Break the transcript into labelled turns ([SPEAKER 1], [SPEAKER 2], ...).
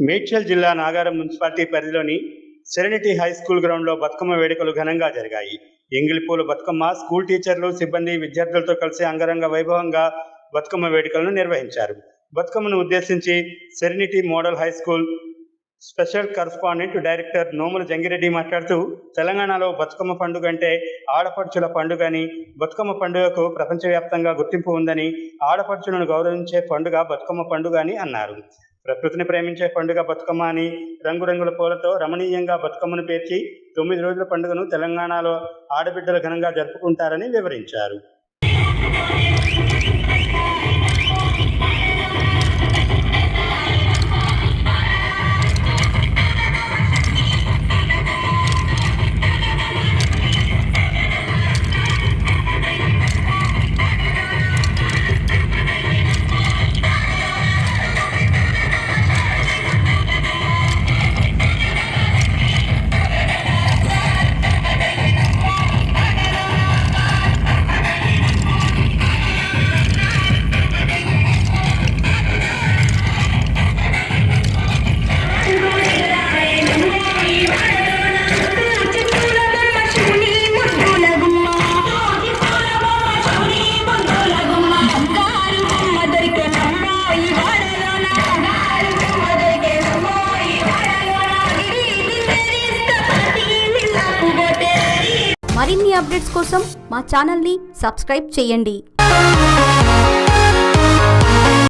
[SPEAKER 1] మేడ్చల్ జిల్లా నాగారం మున్సిపాలిటీ పరిధిలోని serenity high school గ్రౌండ్లో బతుకమ్మ వేడుకలు ఘనంగా జరిగాయి. ఎంగిలిపూలు బతుకమ్మ స్కూల్ టీచర్లు, సిబ్బంది, విద్యార్థులతో కలిసి అంగరంగ వైభవంగా బతుకమ్మ వేడుకలను నిర్వహించారు. బతుకమ్మను ఉద్దేశించి serenity model high school special correspondent director Nomula Jangireddy మాట్లాడుతూ, తెలంగాణలో బతుకమ్మ పండుగ అంటే ఆడపడుచుల పండుగ అని, బతుకమ్మ పండుగకు ప్రపంచవ్యాప్తంగా గుర్తింపు ఉందని, ఆడపడుచులను గౌరవించే పండుగ బతుకమ్మ పండుగ అని అన్నారు. ప్రకృతిని ప్రేమించే పండుగ బతుకమ్మ అని, రంగురంగుల పూలతో రమణీయంగా బతుకమ్మను పేర్చి 9 రోజుల పండుగను తెలంగాణలో ఆడబిడ్డలు ఘనంగా జరుపుకుంటారని వివరించారు.
[SPEAKER 2] మరిన్ని అప్డేట్స్ కోసం మా ఛానల్ని సబ్స్క్రైబ్ చేయండి.